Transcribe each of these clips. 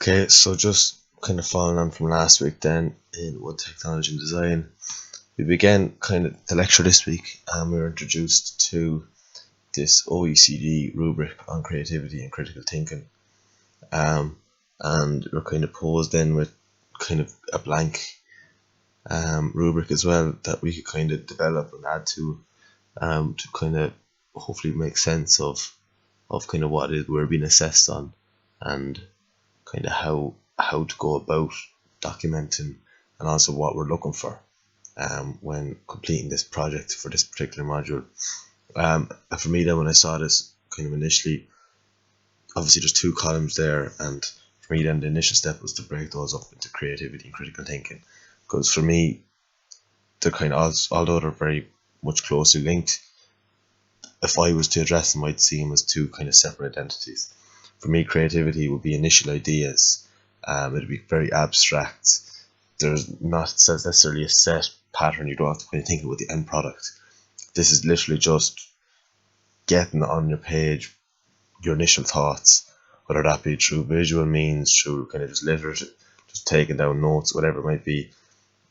Okay, so just kind of following on from last week then in Wood Technology and Design, we began kind of the lecture this week and we were introduced to this OECD rubric on creativity and critical thinking. And we're kind of posed then with kind of a blank rubric as well that we could kind of develop and add to kind of hopefully make sense of kind of what it is we're being assessed on and kind of how to go about documenting and also what we're looking for when completing this project for this particular module. And for me then, when I saw this kind of initially, obviously there's two columns there, and for me then the initial step was to break those up into creativity and critical thinking, because for me they're kind of, although they're very much closely linked, if I was to address them I'd see them as two kind of separate entities. For me, creativity would be initial ideas. It'd be very abstract. There's not necessarily a set pattern. You don't have to kind of think about the end product. This is literally just getting on your page your initial thoughts, whether that be through visual means, through kind of just literature, just taking down notes, whatever it might be.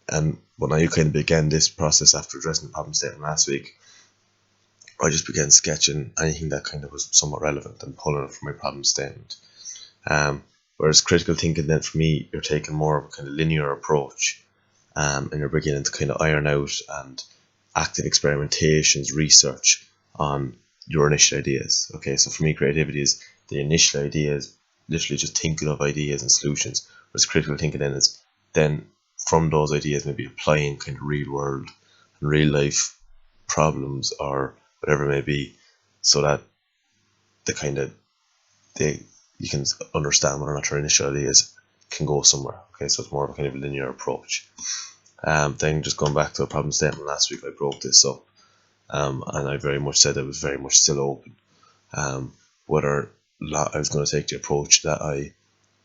And when I kind of began this process after addressing the problem statement last week, I just began sketching anything that kind of was somewhat relevant and pulling it from my problem statement. Whereas critical thinking then for me, you're taking more of a kind of linear approach, and you're beginning to kind of iron out and active experimentations, research on your initial ideas. Okay, so for me, creativity is the initial ideas, literally just thinking of ideas and solutions, whereas critical thinking then is then from those ideas maybe applying kind of real world and real life problems or whatever it may be, so that you can understand whether or not your initial ideas can go somewhere. Okay, so it's more of a kind of linear approach. Then just going back to a problem statement last week, I broke this up, and I very much said it was very much still open, whether I was going to take the approach that I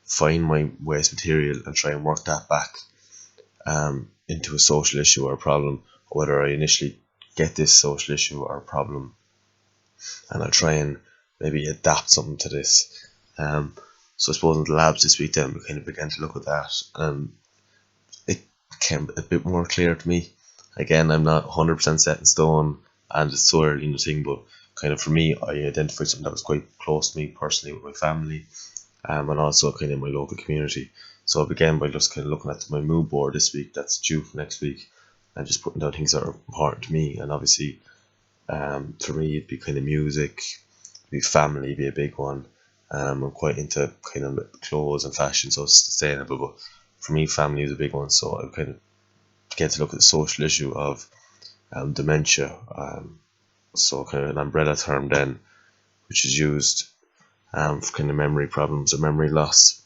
find my waste material and try and work that back into a social issue or a problem, or whether I initially get this social issue or problem and I'll try and maybe adapt something to this. So I suppose in the labs this week then we kind of began to look at that, and it became a bit more clear to me. Again, I'm not 100% set in stone and it's so early in the thing, but kind of for me, I identified something that was quite close to me personally with my family, and also kind of in my local community. So I began by just kind of looking at my mood board this week that's due for next week and just putting down things that are important to me. And obviously for me it'd be kind of music, it'd be family, it'd be a big one. I'm quite into kind of clothes and fashion, so it's sustainable, but for me family is a big one. So I kind of get to look at the social issue of dementia, so kind of an umbrella term then, which is used for kind of memory problems or memory loss.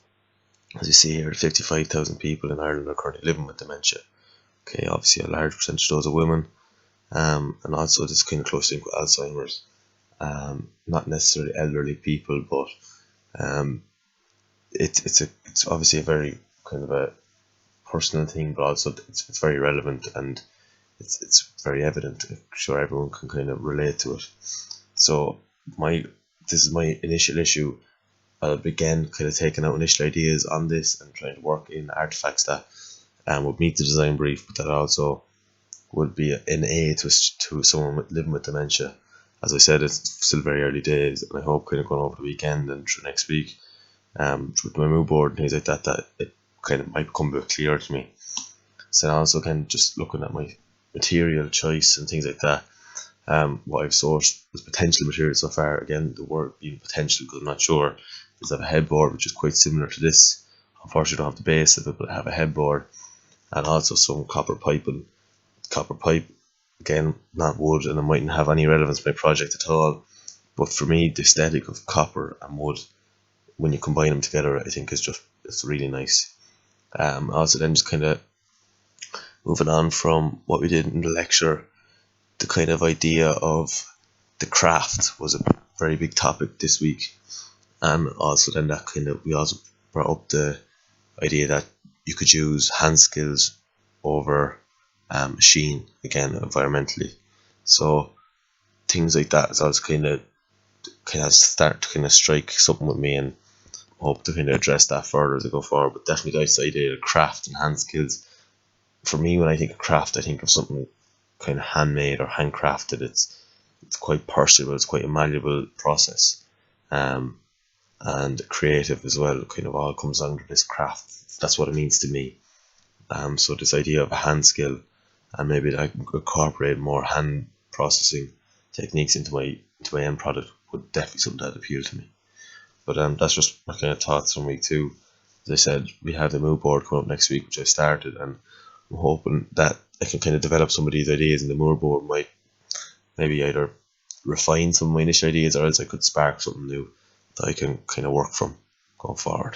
As you see here, 55,000 people in Ireland are currently living with dementia. Okay, obviously a large percentage of those are women, and also this kind of close link with Alzheimer's. Not necessarily elderly people, but it's obviously a very kind of a personal thing, but also it's very relevant and it's very evident. I'm sure everyone can kind of relate to it. So this is my initial issue. I began kind of taking out initial ideas on this and trying to work in artifacts that would meet the design brief, but that also would be an aid to someone living with dementia. As I said, it's still very early days, and I hope kind of going over the weekend and through next week, with my mood board and things like that, that it kind of might become a bit clearer to me. So also kind of just looking at my material choice and things like that. What I've sourced as potential material so far, again the word being potential because I'm not sure, is I have a headboard which is quite similar to this. Unfortunately I don't have the base of it, but I have a headboard and also some copper piping. Copper pipe, again not wood, and it mightn't have any relevance to my project at all, but for me the aesthetic of copper and wood, when you combine them together, I think it's really nice. Also then just kind of moving on from what we did in the lecture, the kind of idea of the craft was a very big topic this week, and also then that kind of, we also brought up the idea that you could use hand skills over machine, again environmentally. So things like that is also kind of start to kind of strike something with me, and hope to kind of address that further as I go forward. But definitely this idea of craft and hand skills. For me, when I think of craft, I think of something kind of handmade or handcrafted. It's quite personal. It's quite a malleable process, and creative as well. It kind of all comes under this craft. That's what it means to me. So this idea of a hand skill, and maybe that I can incorporate more hand processing techniques into my end product, would definitely something that appeal to me. But that's just my kind of thoughts from week 2. As I said, we have the mood board coming up next week, which I started, and I'm hoping that I can kind of develop some of these ideas, and the mood board might maybe either refine some of my initial ideas, or else I could spark something new that I can kind of work from going forward.